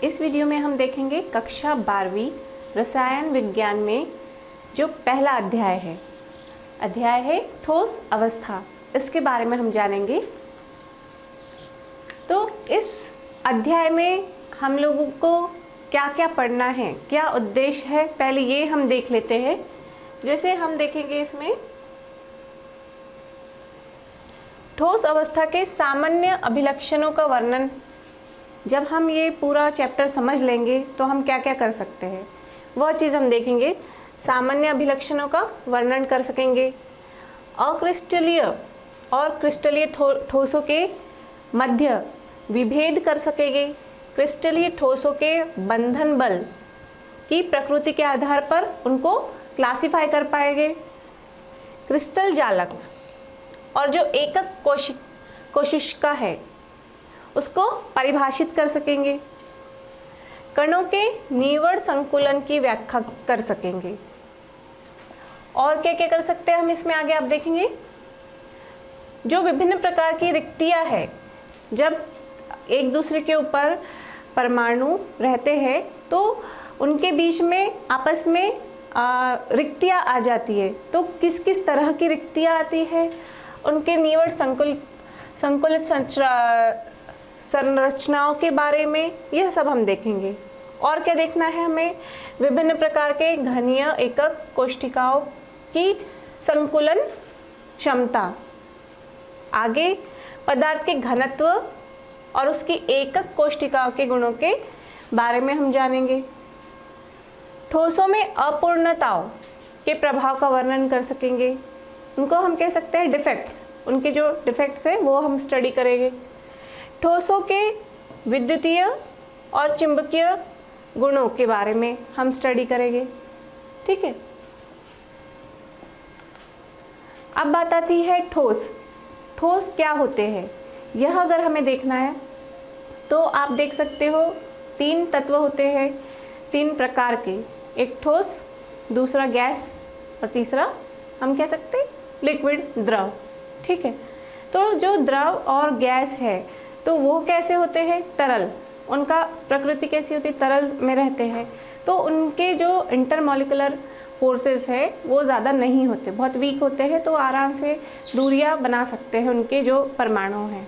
इस वीडियो में हम देखेंगे कक्षा 12वीं रसायन विज्ञान में जो पहला अध्याय है ठोस अवस्था, इसके बारे में हम जानेंगे। तो इस अध्याय में हम लोगों को क्या क्या पढ़ना है, क्या उद्देश्य है, पहले ये हम देख लेते हैं। जैसे हम देखेंगे इसमें ठोस अवस्था के सामान्य अभिलक्षणों का वर्णन। जब हम ये पूरा चैप्टर समझ लेंगे तो हम क्या क्या कर सकते हैं वह चीज़ हम देखेंगे। सामान्य अभिलक्षणों का वर्णन कर सकेंगे, अक्रिस्टलीय और क्रिस्टलीय ठोसों के मध्य विभेद कर सकेंगे, क्रिस्टलीय ठोसों के बंधन बल की प्रकृति के आधार पर उनको क्लासिफाई कर पाएंगे, क्रिस्टल जालक और जो एकक कोशिका है उसको परिभाषित कर सकेंगे, कणों के निवड़ संकुलन की व्याख्या कर सकेंगे। और क्या क्या कर सकते हैं हम इसमें आगे आप देखेंगे। जो विभिन्न प्रकार की रिक्तियां है, जब एक दूसरे के ऊपर परमाणु रहते हैं तो उनके बीच में आपस में रिक्तियां आ जाती है, तो किस किस तरह की रिक्तियां आती है, उनके निवड़ संकुलित संरचनाओं के बारे में यह सब हम देखेंगे। और क्या देखना है हमें, विभिन्न प्रकार के घनीय एकक कोशिकाओं की संकुलन क्षमता, आगे पदार्थ के घनत्व और उसकी एकक कोशिकाओं के गुणों के बारे में हम जानेंगे। ठोसों में अपूर्णताओं के प्रभाव का वर्णन कर सकेंगे, उनको हम कह सकते हैं डिफेक्ट्स, उनके जो डिफेक्ट्स हैं वो हम स्टडी करेंगे। ठोसों के विद्युतीय और चुंबकीय गुणों के बारे में हम स्टडी करेंगे, ठीक है। अब बात आती है ठोस क्या होते हैं, यह अगर हमें देखना है तो आप देख सकते हो 3 तत्व होते हैं, 3 प्रकार के, एक ठोस, दूसरा गैस और तीसरा हम कह सकते हैं लिक्विड, द्रव, ठीक है। तो जो द्रव और गैस है तो वो कैसे होते हैं, तरल, उनका प्रकृति कैसी होती है, तरल में रहते हैं, तो उनके जो इंटरमॉलिकुलर फोर्सेस है वो ज़्यादा नहीं होते, बहुत वीक होते हैं, तो आराम से दूरियां बना सकते हैं उनके जो परमाणु हैं,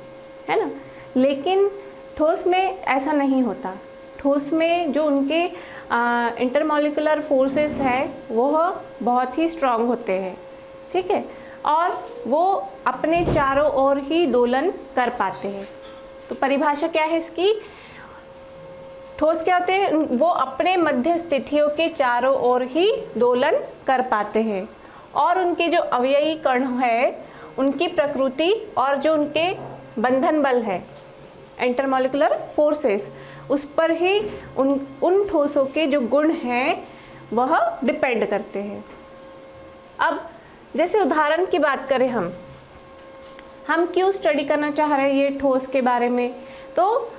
है ना। लेकिन ठोस में ऐसा नहीं होता, ठोस में जो उनके इंटरमॉलिकुलर फोर्सेस है वह बहुत ही स्ट्रांग होते हैं, ठीक है, और वो अपने चारों ओर ही दोलन कर पाते हैं। तो परिभाषा क्या है इसकी, ठोस क्या होते हैं, वो अपने मध्य स्थितियों के चारों ओर ही दोलन कर पाते हैं और उनके जो अवयवी कण है उनकी प्रकृति और जो उनके बंधन बल है इंटरमॉलिकुलर फोर्सेस, उस पर ही उन ठोसों के जो गुण हैं वह डिपेंड करते हैं। अब जैसे उदाहरण की बात करें, हम क्यों स्टडी करना चाह रहे हैं ये ठोस के बारे में, तो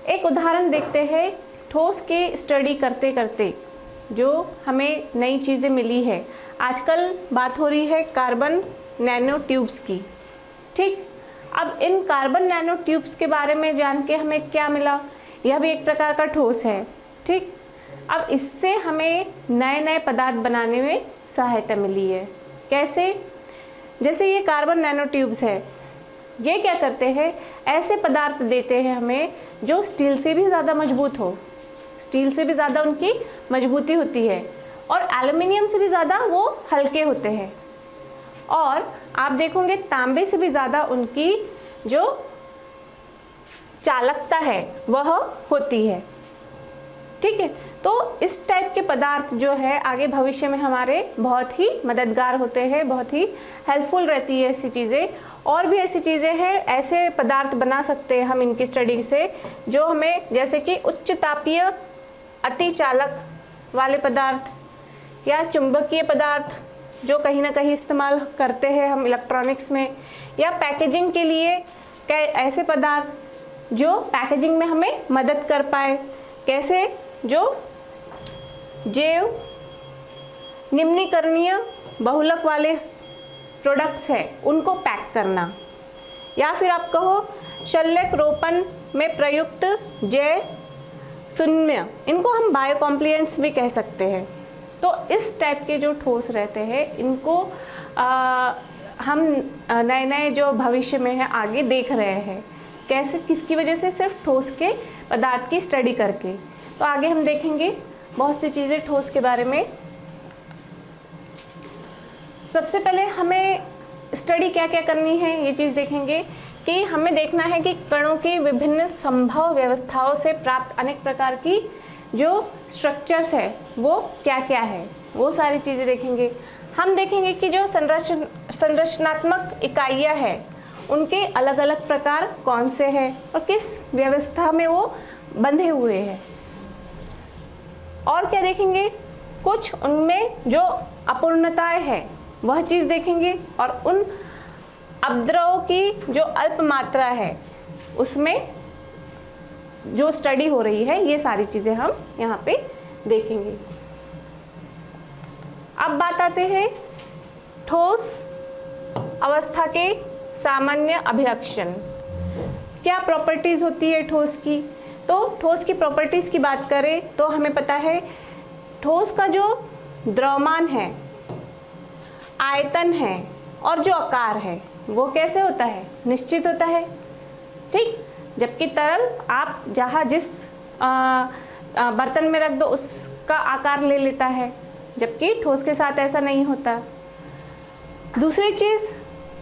एक उदाहरण देखते हैं। ठोस की स्टडी करते करते जो हमें नई चीज़ें मिली है, आजकल बात हो रही है कार्बन नैनो ट्यूब्स की, ठीक। अब इन कार्बन नैनो ट्यूब्स के बारे में जान के हमें क्या मिला, यह भी एक प्रकार का ठोस है, ठीक। अब इससे हमें नए नए पदार्थ बनाने में सहायता मिली है। कैसे, जैसे ये कार्बन नैनो ट्यूब्स है, ये क्या करते हैं, ऐसे पदार्थ देते हैं हमें जो स्टील से भी ज़्यादा मजबूत हो, स्टील से भी ज़्यादा उनकी मजबूती होती है और एल्युमिनियम से भी ज़्यादा वो हल्के होते हैं, और आप देखोगे तांबे से भी ज़्यादा उनकी जो चालकता है वह होती है, ठीक है। तो इस टाइप के पदार्थ जो है आगे भविष्य में हमारे बहुत ही मददगार होते हैं, बहुत ही हेल्पफुल रहती है ऐसी चीज़ें। और भी ऐसी चीज़ें हैं, ऐसे पदार्थ बना सकते हैं हम इनकी स्टडी से जो हमें, जैसे कि उच्च तापीय अति चालक वाले पदार्थ या चुंबकीय पदार्थ जो कहीं ना कहीं इस्तेमाल करते हैं हम इलेक्ट्रॉनिक्स में, या पैकेजिंग के लिए ऐसे पदार्थ जो पैकेजिंग में हमें मदद कर पाए, कैसे, जो जैव निम्नीकरणीय बहुलक वाले प्रोडक्ट्स है उनको पैक करना, या फिर आप कहो शल्यक रोपण में प्रयुक्त जैव शून्य, इनको हम बायो कॉम्प्लिएंट्स भी कह सकते हैं। तो इस टाइप के जो ठोस रहते हैं इनको हम नए नए जो भविष्य में है आगे देख रहे हैं। कैसे, किसकी वजह से? सिर्फ ठोस के पदार्थ की स्टडी करके। तो आगे हम देखेंगे बहुत सी चीज़ें ठोस के बारे में। सबसे पहले हमें स्टडी क्या क्या करनी है ये चीज़ देखेंगे कि हमें देखना है कि कणों की विभिन्न संभव व्यवस्थाओं से प्राप्त अनेक प्रकार की जो स्ट्रक्चर्स है वो क्या क्या है, वो सारी चीज़ें देखेंगे। हम देखेंगे कि जो संरचनात्मक इकाइयाँ हैं उनके अलग अलग प्रकार कौन से हैं और किस व्यवस्था में वो बंधे हुए हैं। और क्या देखेंगे, कुछ उनमें जो अपूर्णताएं हैं वह चीज़ देखेंगे और उन अपद्रवों की जो अल्प मात्रा है उसमें जो स्टडी हो रही है, ये सारी चीज़ें हम यहाँ पे देखेंगे। अब बात आते हैं ठोस अवस्था के सामान्य अभिलक्षण। क्या प्रॉपर्टीज़ होती है ठोस की? तो ठोस की प्रॉपर्टीज़ की बात करें तो हमें पता है ठोस का जो द्रव्यमान है, आयतन है और जो आकार है वो कैसे होता है? निश्चित होता है, ठीक। जबकि तरल आप जहाँ जिस बर्तन में रख दो उसका आकार ले लेता है, जबकि ठोस के साथ ऐसा नहीं होता। दूसरी चीज़,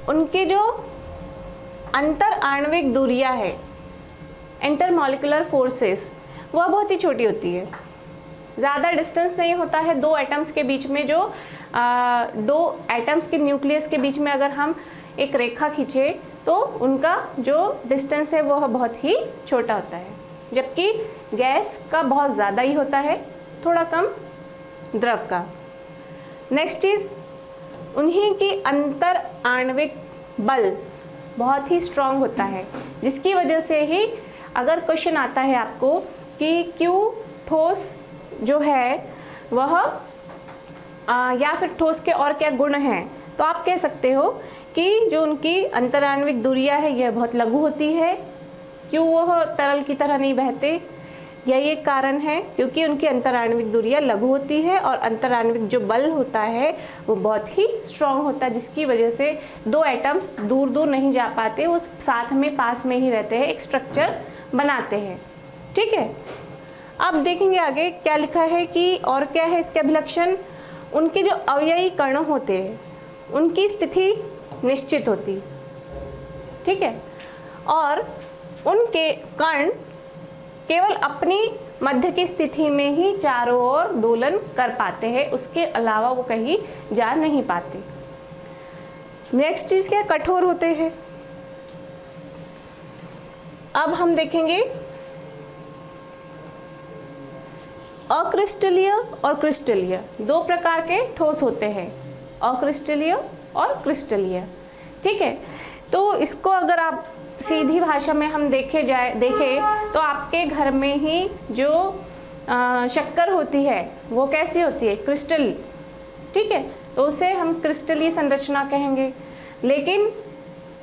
उनके जो अंतर आणविक दूरियाँ है, इंटरमॉलिक्यूलर फोर्सेस, वह बहुत ही छोटी होती है। ज़्यादा डिस्टेंस नहीं होता है दो एटम्स के बीच में। जो दो एटम्स के न्यूक्लियस के बीच में अगर हम एक रेखा खींचे तो उनका जो डिस्टेंस है वह बहुत ही छोटा होता है, जबकि गैस का बहुत ज़्यादा ही होता है, थोड़ा कम द्रव का। नेक्स्ट चीज़, उन्हीं की अंतर आणविक बल बहुत ही स्ट्रॉन्ग होता है, जिसकी वजह से ही अगर क्वेश्चन आता है आपको कि क्यों ठोस जो है वह या फिर ठोस के और क्या गुण हैं, तो आप कह सकते हो कि जो उनकी अंतराण्विक दूरियां है यह बहुत लघु होती है। क्यों वह तरल की तरह नहीं बहते? यही एक कारण है, क्योंकि उनकी अंतराण्विक दूरियां लघु होती है और अंतराण्विक जो बल होता है वो बहुत ही स्ट्रॉन्ग होता है, जिसकी वजह से दो एटम्स दूर दूर नहीं जा पाते, वो साथ में पास में ही रहते हैं, एक स्ट्रक्चर बनाते हैं, ठीक है। अब देखेंगे आगे क्या लिखा है कि और क्या है इसके अभिलक्षण। उनके जो अवयवी कण होते हैं उनकी स्थिति निश्चित होती, ठीक है, और उनके कण केवल अपनी मध्य की स्थिति में ही चारों ओर दोलन कर पाते हैं, उसके अलावा वो कहीं जा नहीं पाते। नेक्स्ट चीज़ क्या, कठोर होते हैं। अब हम देखेंगे अक्रिस्टलीय और क्रिस्टलीय, दो प्रकार के ठोस होते हैं, अक्रिस्टलीय और क्रिस्टलीय, ठीक है। तो इसको अगर आप सीधी भाषा में हम देखें तो आपके घर में ही जो शक्कर होती है वो कैसी होती है? क्रिस्टल, ठीक है, तो उसे हम क्रिस्टलीय संरचना कहेंगे। लेकिन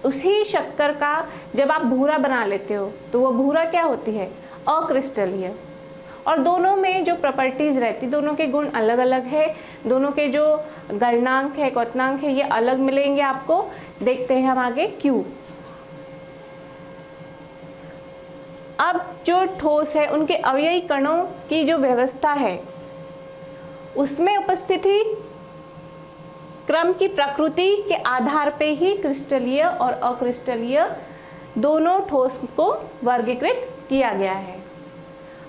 उसी शक्कर का जब आप भूरा बना लेते हो तो वो भूरा क्या होती है? अक्रिस्टलीय। और दोनों में जो प्रॉपर्टीज़ रहती, दोनों के गुण अलग अलग है, दोनों के जो गलनांक है, क्वथनांक है, ये अलग मिलेंगे आपको। देखते हैं हम आगे क्यों। अब जो ठोस है उनके अवयवी कणों की जो व्यवस्था है उसमें उपस्थिति क्रम की प्रकृति के आधार पे ही क्रिस्टलीय और अक्रिस्टलीय दोनों ठोस को वर्गीकृत किया गया है।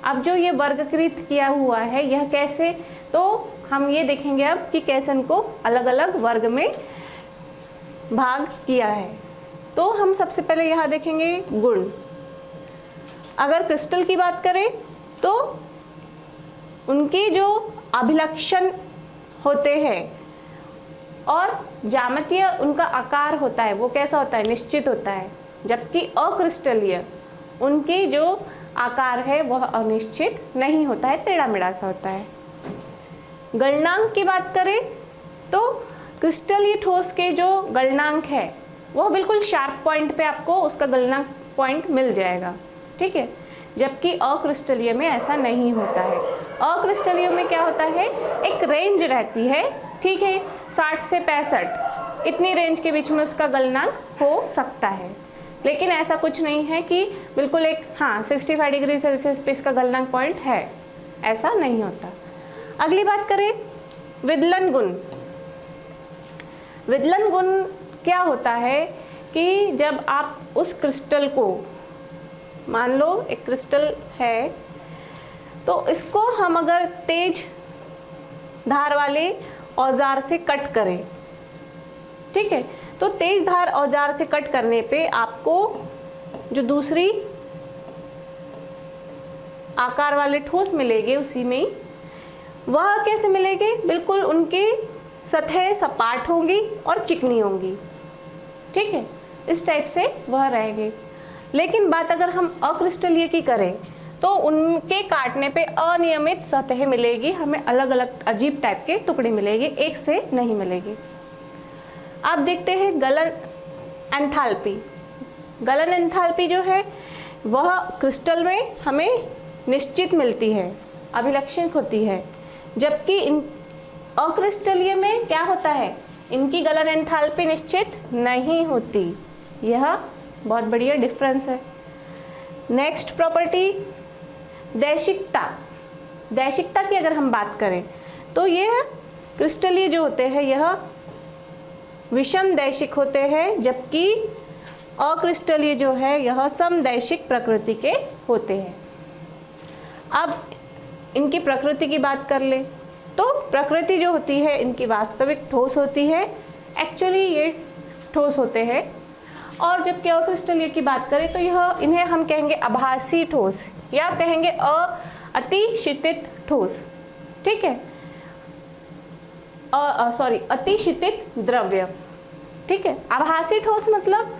अब जो ये वर्गीकृत किया हुआ है यह कैसे, तो हम ये देखेंगे अब कि कैसे इनको अलग अलग वर्ग में भाग किया है। तो हम सबसे पहले यहाँ देखेंगे गुण। अगर क्रिस्टल की बात करें तो उनके जो अभिलक्षण होते हैं और ज्यामितीय उनका आकार होता है वो कैसा होता है? निश्चित होता है। जबकि अक्रिस्टलीय उनकी जो आकार है वह अनिश्चित नहीं होता है, टेढ़ा मेढ़ा सा होता है। गलनांक की बात करें तो क्रिस्टलीय ठोस के जो गलनांक है वह बिल्कुल शार्प पॉइंट पे आपको उसका गलनांक पॉइंट मिल जाएगा, ठीक है। जबकि अक्रिस्टलीय में ऐसा नहीं होता है। अक्रिस्टलीय में क्या होता है, एक रेंज रहती है, ठीक है, 60 से 65 इतनी रेंज के बीच में उसका गलनांक हो सकता है। लेकिन ऐसा कुछ नहीं है कि बिल्कुल एक 65 डिग्री सेल्सियस पे इसका गलनांक पॉइंट है, ऐसा नहीं होता। अगली बात करें विदलन गुण। विदलन गुण क्या होता है कि जब आप उस क्रिस्टल को, मान लो एक क्रिस्टल है, तो इसको हम अगर तेज धार वाले औजार से कट करें, ठीक है, तो तेज धार औजार से कट करने पे आपको जो दूसरी आकार वाले ठोस मिलेंगे उसी में, वह कैसे मिलेंगे, बिल्कुल उनकी सतह सपाट होंगी और चिकनी होंगी, ठीक है, इस टाइप से वह रहेंगे। लेकिन बात अगर हम अक्रिस्टलीय की करें तो उनके काटने पे अनियमित सतह मिलेगी, हमें अलग अलग अजीब टाइप के टुकड़े मिलेंगे, एक से नहीं मिलेंगे। आप देखते हैं गलन एंथैल्पी। गलन एंथैल्पी जो है वह क्रिस्टल में हमें निश्चित मिलती है, अभिलक्षणिक होती है, जबकि इन अक्रिस्टलीय में क्या होता है, इनकी गलन एंथैल्पी निश्चित नहीं होती। यह बहुत बढ़िया डिफरेंस है। Next property दैशिकता। दैशिकता की अगर हम बात करें तो यह क्रिस्टलीय जो होते हैं यह विषम दैशिक होते हैं, जबकि अक्रिस्टलीय जो है यह समदैशिक प्रकृति के होते हैं। अब इनकी प्रकृति की बात कर ले तो प्रकृति जो होती है इनकी वास्तविक ठोस होती है, एक्चुअली ये ठोस होते हैं। और जबकि अक्रिस्टलीय की बात करें तो यह इन्हें हम कहेंगे आभासी ठोस या कहेंगे अतिशितित ठोस, ठीक है, अतिशितित द्रव्य, ठीक है। आभासी ठोस मतलब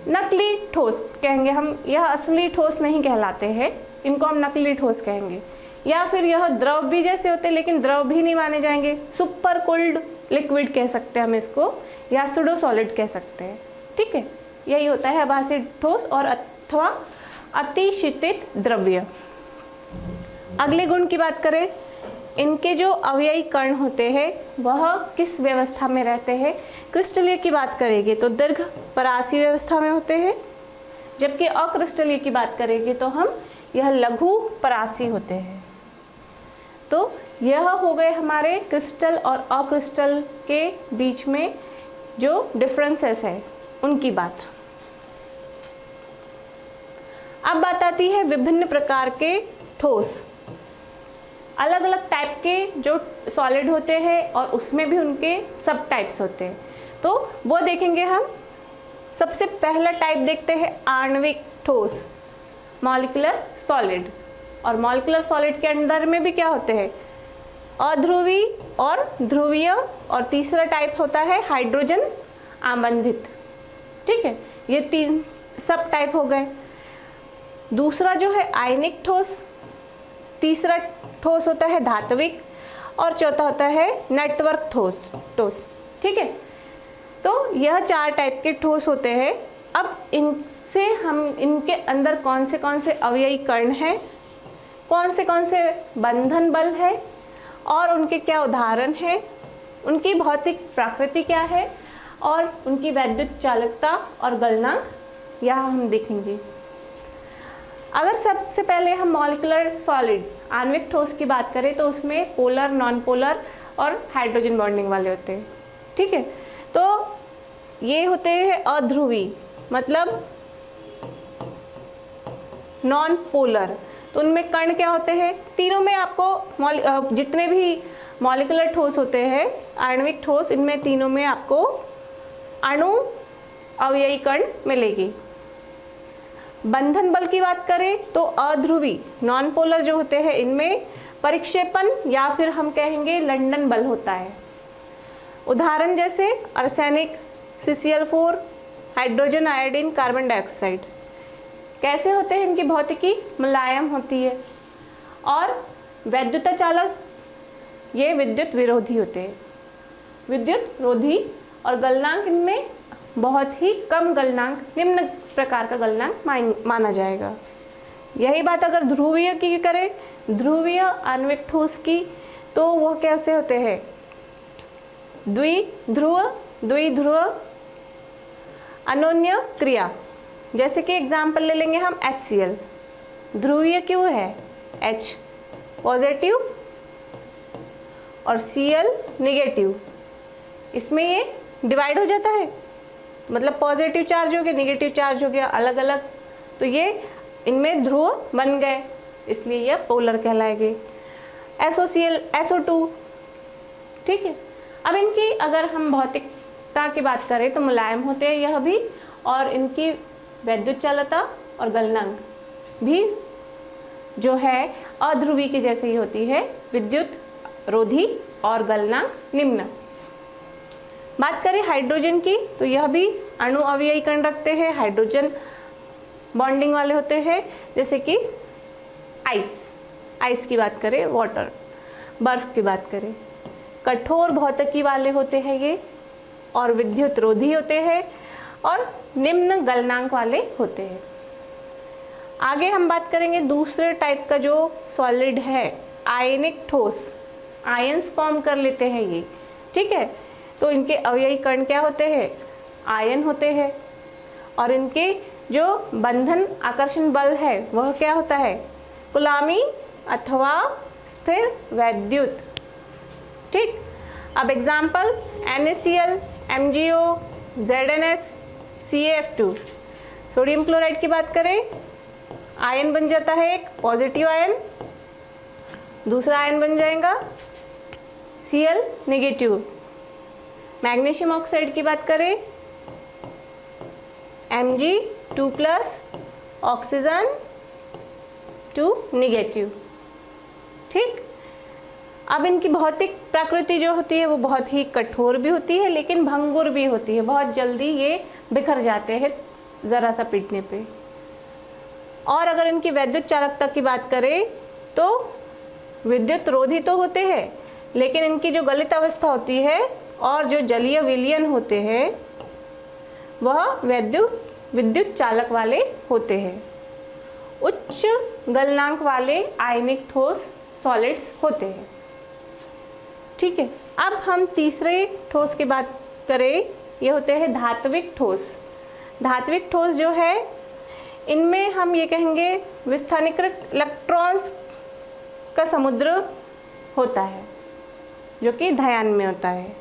नकली ठोस कहेंगे हम, यह असली ठोस नहीं कहलाते हैं, इनको हम नकली ठोस कहेंगे। या फिर यह द्रव भी जैसे होते हैं लेकिन द्रव भी नहीं माने जाएंगे, सुपर कोल्ड लिक्विड कह सकते हैं हम इसको, या सुडो सॉलिड कह सकते हैं, ठीक है। यही होता है आभासी ठोस और अथवा अतिशितित द्रव्य। अगले गुण की बात करें, इनके जो अवयवी कण होते हैं वह किस व्यवस्था में रहते हैं। क्रिस्टलीय की बात करेंगे तो दीर्घ परासी व्यवस्था में होते हैं, जबकि अक्रिस्टलीय की बात करेंगे तो हम यह लघु परासी होते हैं। तो यह हो गए हमारे क्रिस्टल और अक्रिस्टल के बीच में जो डिफरेंसेस है उनकी बात। अब बात आती है विभिन्न प्रकार के ठोस। अलग अलग टाइप के जो सॉलिड होते हैं और उसमें भी उनके सब टाइप्स होते हैं, तो वो देखेंगे हम। सबसे पहला टाइप देखते हैं आणविक ठोस, मॉलिक्यूलर सॉलिड। और मॉलिक्यूलर सॉलिड के अंदर में भी क्या होते हैं, अध्रुवी और ध्रुवीय, और तीसरा टाइप होता है हाइड्रोजन आबंधित, ठीक है। ये 3 सब टाइप हो गए। दूसरा जो है आयनिक ठोस, तीसरा ठोस होता है धात्विक, और चौथा होता है नेटवर्क ठोस, ठीक है। तो यह 4 टाइप के ठोस होते हैं। अब इनसे हम इनके अंदर कौन से अवयवी कण हैं, कौन से बंधन बल है और उनके क्या उदाहरण हैं, उनकी भौतिक प्रकृति क्या है और उनकी वैद्युत चालकता और गलनांक यहाँ हम देखेंगे। अगर सबसे पहले हम मॉलिक्यूलर सॉलिड आणविक ठोस की बात करें तो उसमें पोलर, नॉन पोलर और हाइड्रोजन बॉन्डिंग वाले होते हैं, ठीक है। तो ये होते हैं अध्रुवी, मतलब नॉन पोलर। तो उनमें कण क्या होते हैं, तीनों में आपको जितने भी मॉलिक्यूलर ठोस होते हैं आणविक ठोस, इनमें तीनों में आपको अणु अवयवी कण मिलेगी। बंधन बल की बात करें तो अध्रुवी नॉन पोलर जो होते हैं इनमें परिक्षेपण या फिर हम कहेंगे लंदन बल होता है। उदाहरण जैसे arsenic, CCl4, hydrogen iodine, carbon dioxide. कैसे होते हैं इनकी भौतिकी, मुलायम होती है। और वैद्युत चालक, ये विद्युत विरोधी होते हैं, विद्युत रोधी। और गलनांक इनमें बहुत ही कम गलनांक, निम्न प्रकार का गलनांक माना जाएगा, यही बात अगर ध्रुवीय की करें, ध्रुवीय आणविक ठोस की, तो वह कैसे होते हैं? द्विध्रुव, द्विध्रुव अनोन्य क्रिया। जैसे कि एग्जाम्पल ले लेंगे हम HCl, ध्रुवीय क्यों है? H पॉजिटिव और Cl निगेटिव, इसमें ये डिवाइड हो जाता है, मतलब पॉजिटिव चार्ज हो गया, निगेटिव चार्ज हो गया अलग अलग, तो ये इनमें ध्रुव बन गए, इसलिए ये पोलर कहलाएंगे। SOCl, SO2, ठीक है। अब इनकी अगर हम भौतिकता की बात करें तो मुलायम होते हैं यह भी, और इनकी वैद्युत चालकता और गलनांक भी जो है अध्रुवी की जैसे ही होती है, विद्युत रोधी और गलनांक निम्न। बात करें हाइड्रोजन की, तो यह भी अणु अवयवी कण रखते हैं, हाइड्रोजन बॉन्डिंग वाले होते हैं, जैसे कि आइस की बात करें, वाटर, बर्फ की बात करें, कठोर भौतिकी वाले होते हैं ये, और विद्युत रोधी होते हैं और निम्न गलनांक वाले होते हैं। आगे हम बात करेंगे दूसरे टाइप का जो सॉलिड है, आयनिक ठोस, आयंस फॉर्म कर लेते हैं ये, ठीक है। तो इनके अवयवी कण क्या होते हैं? आयन होते हैं, और इनके जो बंधन आकर्षण बल है वह क्या होता है? गुलामी अथवा स्थिर वैद्युत, ठीक। अब example NaCl, MgO, ZnS, CaF2, sodium chloride की बात करें, आयन बन जाता है एक पॉजिटिव आयन, दूसरा आयन बन जाएगा Cl नेगेटिव। मैग्नीशियम ऑक्साइड की बात करें, Mg2+, ऑक्सीजन 2 नेगेटिव, ठीक। अब इनकी भौतिक प्रकृति जो होती है वो बहुत ही कठोर भी होती है, लेकिन भंगुर भी होती है, बहुत जल्दी ये बिखर जाते हैं ज़रा सा पीटने पे। और अगर इनकी वैद्युत चालकता की बात करें तो विद्युत रोधी तो होते हैं, लेकिन इनकी जो गलित अवस्था होती है और जो जलीय विलयन होते हैं वह विद्युत चालक वाले होते हैं। उच्च गलनांक वाले आयनिक ठोस सॉलिड्स होते हैं, ठीक है। अब हम तीसरे ठोस की बात करें, ये होते हैं धात्विक ठोस। धात्विक ठोस जो है, इनमें हम ये कहेंगे विस्थानीकृत इलेक्ट्रॉन्स का समुद्र होता है, जो कि धायन में होता है।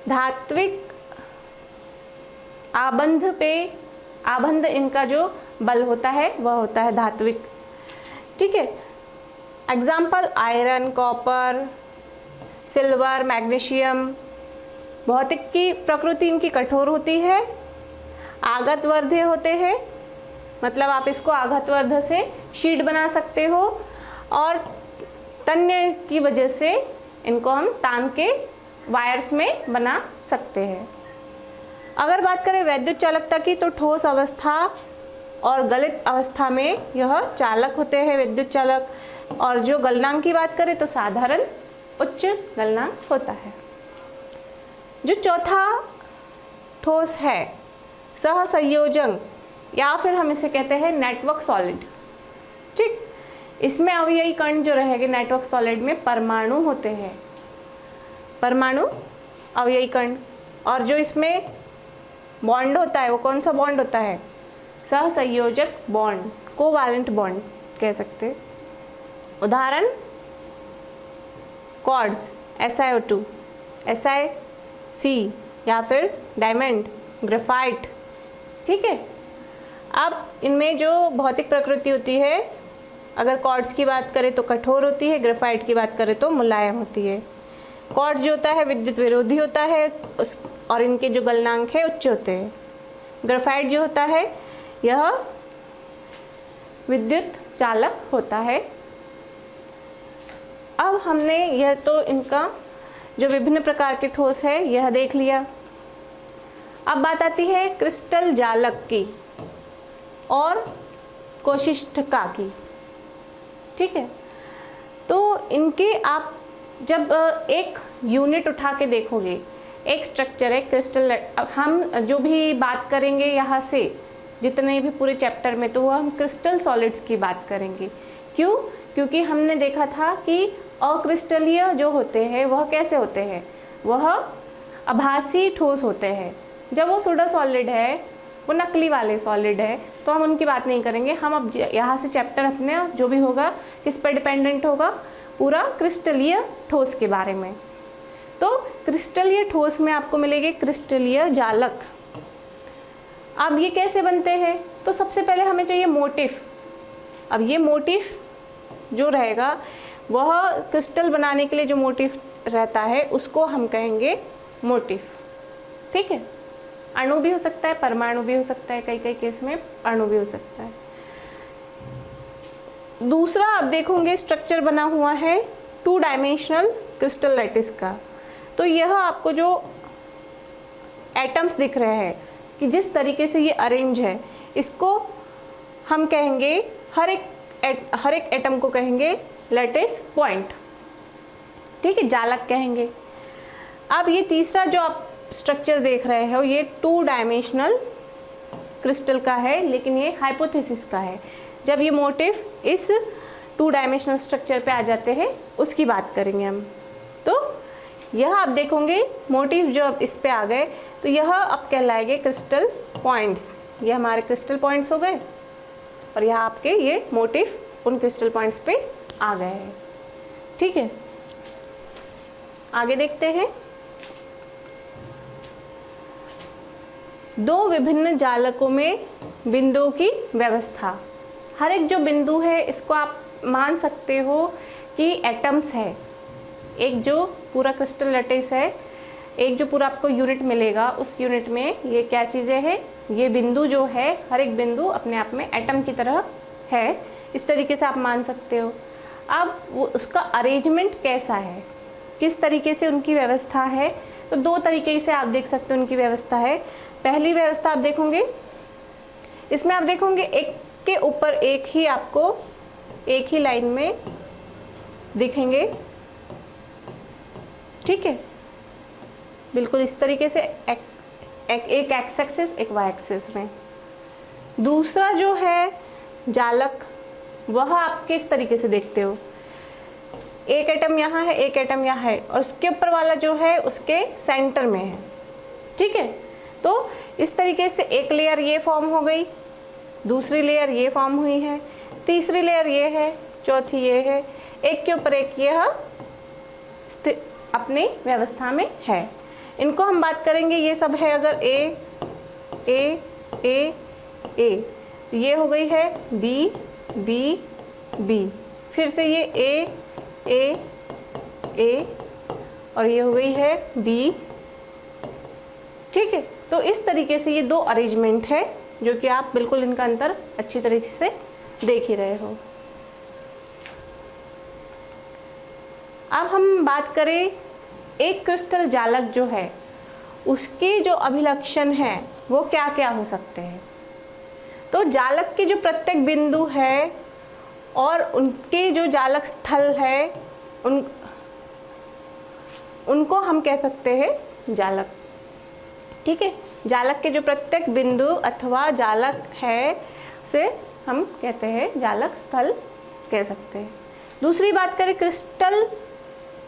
धात्विक आबंध इनका जो बल होता है वह होता है धात्विक, ठीक है। Example iron, copper, silver, magnesium. भौतिक की प्रकृति इनकी कठोर होती है, आघातवर्ध्य होते हैं, मतलब आप इसको आघातवर्ध से शीट बना सकते हो, और तन्य की वजह से इनको हम तान के वायर्स में बना सकते हैं। अगर बात करें वैद्युत चालकता की, तो ठोस अवस्था और गलित अवस्था में यह चालक होते हैं, विद्युत चालक। और जो गलनांक की बात करें तो साधारण उच्च गलनांक होता है। जो चौथा ठोस है सहसंयोजक, या फिर हम इसे कहते हैं नेटवर्क सॉलिड, ठीक। इसमें अवयवी कण जो रहेंगे नेटवर्क सॉलिड में परमाणु होते हैं, परमाणु अवयवी कण। और जो इसमें बॉन्ड होता है वो कौन सा बॉन्ड होता है? सहसंयोजक बॉन्ड, कोवैलेंट बॉन्ड कह सकते हैं। उदाहरण क्वार्ट्ज, SiO2, SiC, या फिर डायमंड, ग्रेफाइट, ठीक है। अब इनमें जो भौतिक प्रकृति होती है, अगर क्वार्ट्ज की बात करें तो कठोर होती है, ग्रेफाइट की बात करें तो मुलायम होती है। क्वार्ट्ज जो होता है विद्युत विरोधी होता है, और इनके जो गलनांक है उच्च होते हैं। ग्रेफाइट जो होता है यह विद्युत चालक होता है। अब हमने यह तो इनका जो विभिन्न प्रकार के ठोस है यह देख लिया। अब बात आती है क्रिस्टल जालक की और कोशिष्ठिका की, ठीक है। तो इनके आप जब एक यूनिट उठा के देखोगे, एक स्ट्रक्चर है क्रिस्टल, हम जो भी बात करेंगे यहाँ से जितने भी पूरे चैप्टर में, तो वो हम क्रिस्टल सॉलिड्स की बात करेंगे। क्यों? क्योंकि हमने देखा था कि अक्रिस्टलीय जो होते हैं वह कैसे होते हैं, वह आभासी ठोस होते हैं। जब वो सूडो सॉलिड है, वो नकली वाले सॉलिड है, तो हम उनकी बात नहीं करेंगे। हम अब यहाँ से चैप्टर अपने जो भी होगा किस पर डिपेंडेंट होगा, पूरा क्रिस्टलीय ठोस के बारे में। तो क्रिस्टलीय ठोस में आपको मिलेंगे क्रिस्टलीय जालक। अब ये कैसे बनते हैं, तो सबसे पहले हमें चाहिए मोटिफ। अब ये मोटिफ जो रहेगा वह क्रिस्टल बनाने के लिए जो मोटिफ रहता है उसको हम कहेंगे मोटिफ। ठीक है, अणु भी हो सकता है, परमाणु भी हो सकता है, कई कई केस में अणु भी हो सकता है। दूसरा आप देखोगे स्ट्रक्चर बना हुआ है 2 डायमेंशनल क्रिस्टल लैटिस का। तो यह आपको जो एटम्स दिख रहे हैं कि जिस तरीके से ये अरेंज है, इसको हम कहेंगे हर एक एटम को कहेंगे लैटिस पॉइंट। ठीक है, जालक कहेंगे। अब ये तीसरा जो आप स्ट्रक्चर देख रहे हो ये 2 डायमेंशनल क्रिस्टल का है, लेकिन ये हाइपोथेसिस का है। जब ये मोटिफ इस 2 डायमेंशनल स्ट्रक्चर पे आ जाते हैं उसकी बात करेंगे हम। तो यह आप देखोगे मोटिफ जो अब इस पे आ गए, तो यह अब कहलाएंगे क्रिस्टल पॉइंट्स। ये हमारे क्रिस्टल पॉइंट्स हो गए और यह आपके ये मोटिफ उन क्रिस्टल पॉइंट्स पे आ गए हैं। ठीक है, आगे देखते हैं। 2 विभिन्न जालकों में बिंदुओं की व्यवस्था। हर एक जो बिंदु है इसको आप मान सकते हो कि एटम्स है। एक जो पूरा क्रिस्टल लैटिस है, एक जो पूरा आपको यूनिट मिलेगा, उस यूनिट में ये क्या चीज़ें हैं, ये बिंदु जो है, हर एक बिंदु अपने आप में एटम की तरह है। इस तरीके से आप मान सकते हो। अब वो उसका अरेंजमेंट कैसा है, किस तरीके से उनकी व्यवस्था है, तो 2 तरीके से आप देख सकते हो उनकी व्यवस्था है। पहली व्यवस्था आप देखोगे, इसमें आप देखोगे एक के ऊपर एक ही आपको एक ही लाइन में दिखेंगे। ठीक है, बिल्कुल इस तरीके से एक एक्स एक्सिस, एक वाई एक्सिस में। दूसरा जो है जालक, वह आप किस तरीके से देखते हो, एक एटम यहाँ है, एक एटम यहाँ है, और उसके ऊपर वाला जो है उसके सेंटर में है। ठीक है, तो इस तरीके से एक लेयर ये फॉर्म हो गई, दूसरी लेयर ये फॉर्म हुई है, तीसरी लेयर ये है, चौथी ये है, एक के ऊपर एक ये अपनी व्यवस्था में है। इनको हम बात करेंगे, ये सब है अगर ए ए ए ए, तो ये हो गई है बी बी बी, फिर से ये ए ए ए, और ये हो गई है बी। ठीक है, तो इस तरीके से ये 2 अरेंजमेंट है जो कि आप बिल्कुल इनका अंतर अच्छी तरीके से देख ही रहे हो। अब हम बात करें एक क्रिस्टल जालक जो है उसके जो अभिलक्षण हैं वो क्या क्या हो सकते हैं। तो जालक के जो प्रत्येक बिंदु है और उनके जो जालक स्थल है उनको हम कह सकते हैं जालक। ठीक है, जालक के जो प्रत्येक बिंदु अथवा जालक है उसे हम कहते हैं जालक स्थल कह सकते हैं। दूसरी बात करें, क्रिस्टल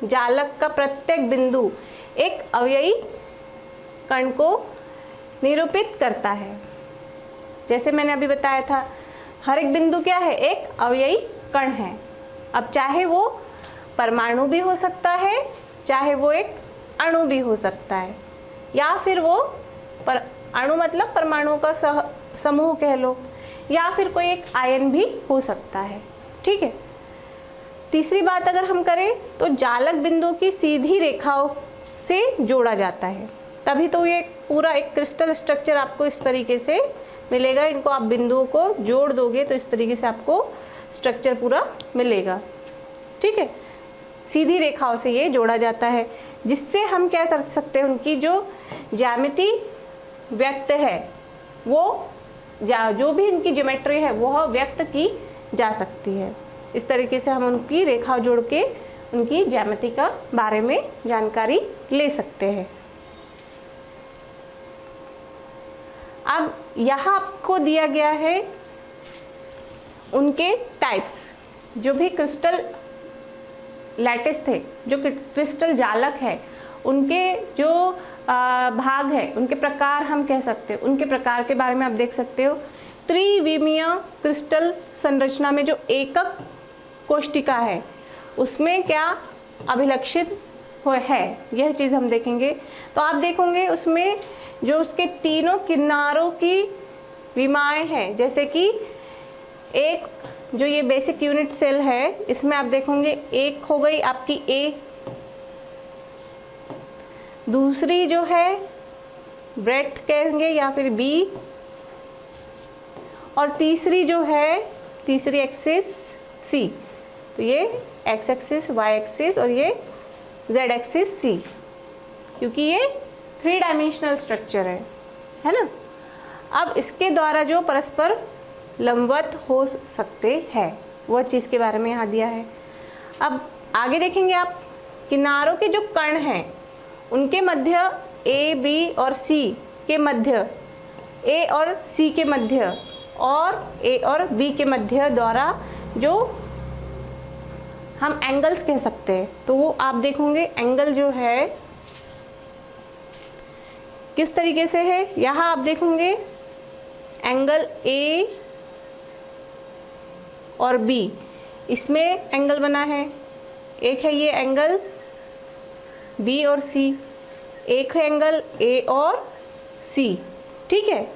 जालक का प्रत्येक बिंदु एक अवयवी कण को निरूपित करता है। जैसे मैंने अभी बताया था, हर एक बिंदु क्या है, एक अवयवी कण है। अब चाहे वो परमाणु भी हो सकता है, चाहे वो एक अणु भी हो सकता है, या फिर वो अणु मतलब परमाणुओं का समूह कह लो, या फिर कोई एक आयन भी हो सकता है। ठीक है, तीसरी बात अगर हम करें तो जालक बिंदु की सीधी रेखाओं से जोड़ा जाता है, तभी तो ये पूरा एक क्रिस्टल स्ट्रक्चर आपको इस तरीके से मिलेगा। इनको आप बिंदुओं को जोड़ दोगे तो इस तरीके से आपको स्ट्रक्चर पूरा मिलेगा। ठीक है, सीधी रेखाओं से ये जोड़ा जाता है, जिससे हम क्या कर सकते हैं, उनकी जो ज्यामिति व्यक्त है वो जो भी इनकी ज्योमेट्री है वह व्यक्त की जा सकती है। इस तरीके से हम उनकी रेखा जोड़ के उनकी ज्यामिति का बारे में जानकारी ले सकते हैं। अब यहाँ आपको दिया गया है उनके टाइप्स, जो भी क्रिस्टल लैटिस थे, जो क्रिस्टल जालक है, उनके जो भाग है, उनके प्रकार हम कह सकते हो, उनके प्रकार के बारे में आप देख सकते हो। त्रिविमीय क्रिस्टल संरचना में जो एकक कोशिका है उसमें क्या अभिलक्षित है, यह चीज़ हम देखेंगे। तो आप देखोगे उसमें जो उसके तीनों किनारों की विमाएँ हैं, जैसे कि एक जो ये बेसिक यूनिट सेल है, इसमें आप देखोगे एक हो गई आपकी ए, दूसरी जो है ब्रेड्थ कहेंगे या फिर बी, और तीसरी जो है तीसरी एक्सिस सी। तो ये एक्स एक्सिस, वाई एक्सिस और ये जेड एक्सिस सी, क्योंकि ये 3 डायमेंशनल स्ट्रक्चर है ना। अब इसके द्वारा जो परस्पर लंबवत हो सकते हैं, वह चीज़ के बारे में यहाँ दिया है। अब आगे देखेंगे आप, किनारों के जो कण हैं उनके मध्य ए, बी और सी के मध्य, ए और सी के मध्य और ए और बी के मध्य द्वारा जो हम एंगल्स कह सकते हैं, तो वो आप देखोगे एंगल जो है किस तरीके से है। यहाँ आप देखोगे एंगल ए और बी, इसमें एंगल बना है, एक है ये एंगल बी और सी, एक है एंगल ए और सी, ठीक है।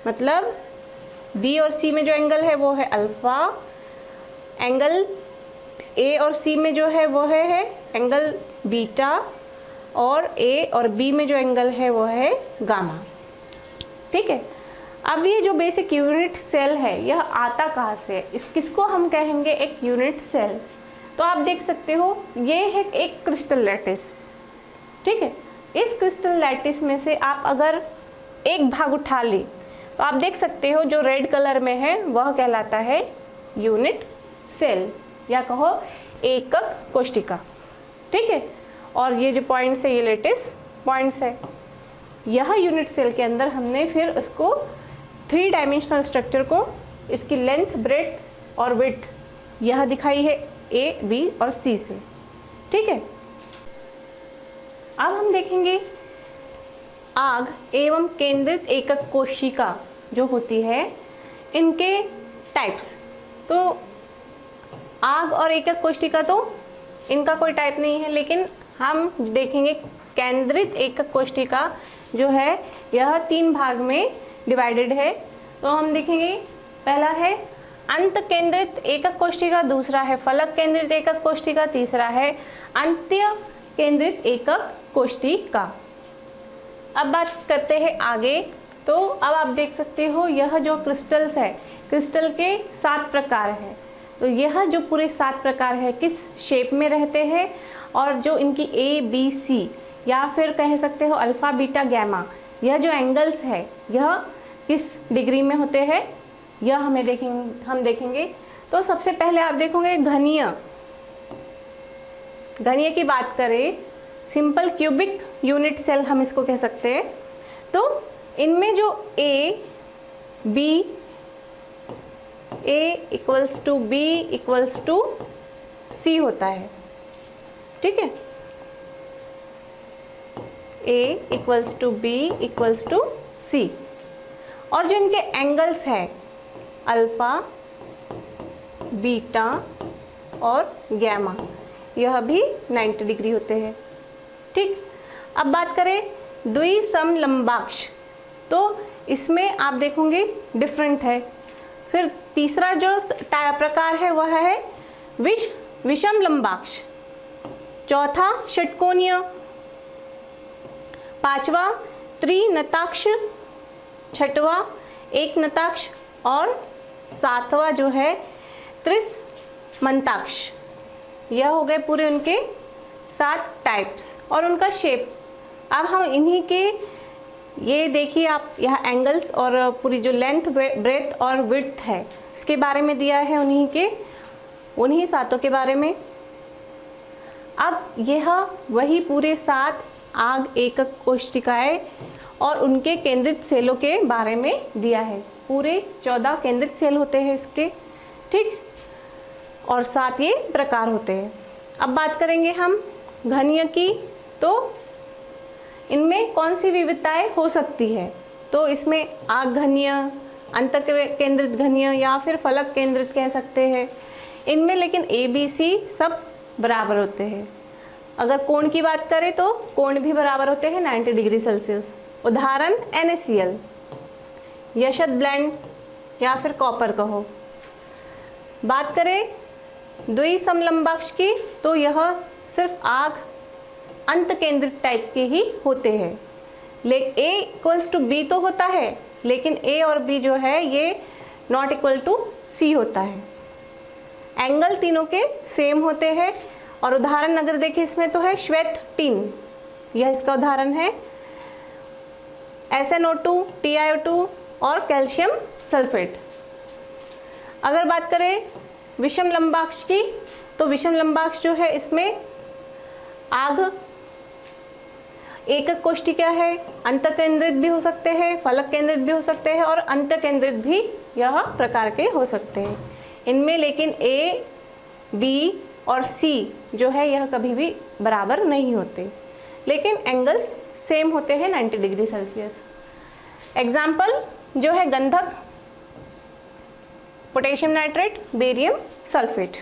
मतलब बी और सी में जो एंगल है वो है अल्फ़ा, एंगल ए और सी में जो है वो है एंगल बीटा, और ए और बी में जो एंगल है वो है गामा, ठीक है। अब ये जो बेसिक यूनिट सेल है यह आता कहाँ से है, इस किसको हम कहेंगे एक यूनिट सेल। तो आप देख सकते हो ये है एक क्रिस्टल लैटिस, ठीक है। इस क्रिस्टल लैटिस में से आप अगर एक भाग उठा ले तो आप देख सकते हो जो रेड कलर में है वह कहलाता है यूनिट सेल, या कहो एकक कोशिका, ठीक है। और ये जो पॉइंट्स है ये लेटेस्ट पॉइंट्स है। यह यूनिट सेल के अंदर हमने फिर उसको 3 डायमेंशनल स्ट्रक्चर को, इसकी लेंथ, ब्रेड्थ और विड्थ यह दिखाई है ए, बी और सी से, ठीक है। अब हम देखेंगे आग एवं केंद्रित एकक कोशिका जो होती है इनके टाइप्स। तो आग और एकक कोशिका तो इनका कोई टाइप नहीं है, लेकिन हम देखेंगे केंद्रित एकक कोशिका जो है यह 3 भाग में डिवाइडेड है। तो हम देखेंगे पहला है अंत केंद्रित एकक कोशिका, दूसरा है फलक केंद्रित एकक कोशिका, तीसरा है अंत्य केंद्रित एकक कोशिका। अब बात करते हैं आगे। तो अब आप देख सकते हो यह जो क्रिस्टल्स है, क्रिस्टल के 7 प्रकार हैं। तो यह जो पूरे 7 प्रकार है किस शेप में रहते हैं, और जो इनकी ए, बी, सी या फिर कह सकते हो अल्फ़ा, बीटा, गैमा, यह जो एंगल्स है यह किस डिग्री में होते हैं, यह हम देखेंगे। तो सबसे पहले आप देखोगे घनीय की बात करें, सिंपल क्यूबिक यूनिट सेल हम इसको कह सकते हैं। तो इनमें जो A equals to B equals to C होता है, ठीक है। A equals to B equals to C, और जो इनके एंगल्स है अल्फ़ा, बीटा और गैमा, यह भी 90 डिग्री होते हैं, ठीक। अब बात करें द्विसमलंबाक्ष, तो इसमें आप देखोगे डिफरेंट है। फिर तीसरा जो प्रकार है वह है विषम लंबाक्ष, चौथा षटकोणीय, पांचवा त्रिनताक्ष, छठवा एक नताक्ष और सातवां जो है त्रिसमंताक्ष। यह हो गए पूरे उनके 7 टाइप्स और उनका शेप। अब हम इन्हीं के ये देखिए आप यहाँ एंगल्स और पूरी जो लेंथ, ब्रेथ और विड्थ है इसके बारे में दिया है, उन्हीं 7 के बारे में। अब यह वही पूरे 7 आग एकक कोशिकाएं और उनके केंद्रित सेलों के बारे में दिया है। पूरे 14 केंद्रित सेल होते हैं इसके, ठीक, और 7 ये प्रकार होते हैं। अब बात करेंगे हम घनीय की, तो इनमें कौन सी विविधताएं हो सकती है। तो इसमें आग घनीय, अंत केंद्रित घनीय या फिर फलक केंद्रित कह सकते हैं। इनमें लेकिन ए बी सी सब बराबर होते हैं। अगर कोण की बात करें तो कोण भी बराबर होते हैं 90 डिग्री सेल्सियस। उदाहरण NaCl, यशद ब्लेंड या फिर कॉपर कहो। बात करें द्विसमलंबाक्ष की, तो यह सिर्फ आग अंत केंद्रित टाइप के ही होते हैं। A इक्वल्स टू B तो होता है, लेकिन A और B जो है ये नॉट इक्वल टू C होता है। एंगल तीनों के सेम होते हैं। और उदाहरण अगर देखें इसमें तो है श्वेत टीन, यह इसका उदाहरण है। SnO2, TiO2 और कैल्शियम सल्फेट। अगर बात करें विषम लंबाक्ष की, तो विषम लंबाक्ष जो है इसमें आग एकक कोष्ठिका है, अंत केंद्रित भी हो सकते हैं, फलक केंद्रित भी हो सकते हैं और अंत केंद्रित भी यह प्रकार के हो सकते हैं। इनमें लेकिन A, B और C जो है यह कभी भी बराबर नहीं होते, लेकिन एंगल्स सेम होते हैं 90 डिग्री सेल्सियस। एग्जाम्पल जो है गंधक, potassium nitrate, barium sulphate.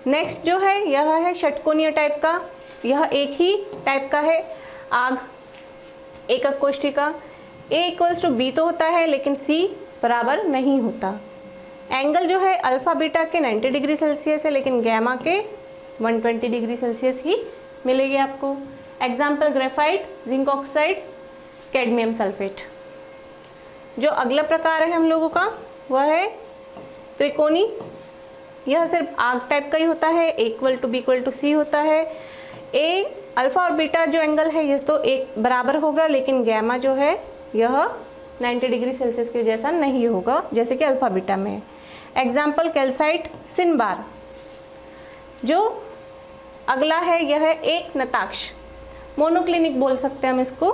Next जो है यह है षटकोणीय टाइप का। यह एक ही टाइप का है, आग एकक कोष्ठिका। A इक्वल्स टू B तो होता है, लेकिन C बराबर नहीं होता। एंगल जो है अल्फा बीटा के 90 डिग्री सेल्सियस है, लेकिन गैमा के 120 डिग्री सेल्सियस ही मिलेगी आपको। Example graphite, zinc oxide, cadmium sulphate. जो अगला प्रकार है हम लोगों का वह है त्रिकोणी। यह सिर्फ आग टाइप का ही होता है, A equal to B equal to C होता है। A अल्फा और बीटा जो एंगल है यह तो एक बराबर होगा, लेकिन गैमा जो है यह 90 डिग्री सेल्सियस के जैसा नहीं होगा जैसे कि अल्फा बीटा में है। Example calcite, cinnabar. जो अगला है यह है एक नताक्ष, मोनोक्लिनिक बोल सकते हैं हम इसको,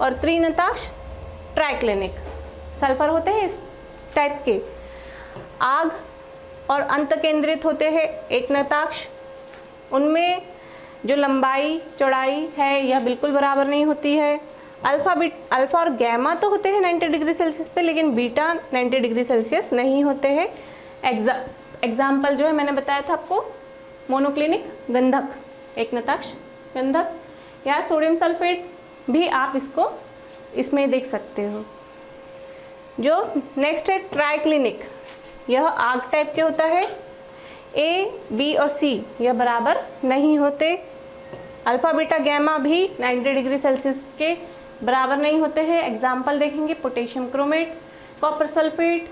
और त्रिनताक्ष ट्राइक्लिनिक। सल्फर होते हैं इस टाइप के, आग और अंत केंद्रित होते हैं एक नताक्ष। उनमें जो लंबाई चौड़ाई है यह बिल्कुल बराबर नहीं होती है। अल्फा और गैमा तो होते हैं 90 डिग्री सेल्सियस पे, लेकिन बीटा 90 डिग्री सेल्सियस नहीं होते हैं। एग्जाम्पल जो है मैंने बताया था आपको, मोनोक्लिनिक गंधक, एक नताक्ष गंधक, या सोडियम सल्फेट भी आप इसको इसमें देख सकते हो। जो नेक्स्ट है ट्राइक्लिनिक, यह आग टाइप के होता है। A, B और C यह बराबर नहीं होते। अल्फा बीटा गैमा भी 90 डिग्री सेल्सियस के बराबर नहीं होते हैं। एग्जाम्पल देखेंगे पोटेशियम क्रोमेट, कॉपर सल्फेट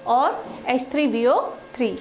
और H3BO3।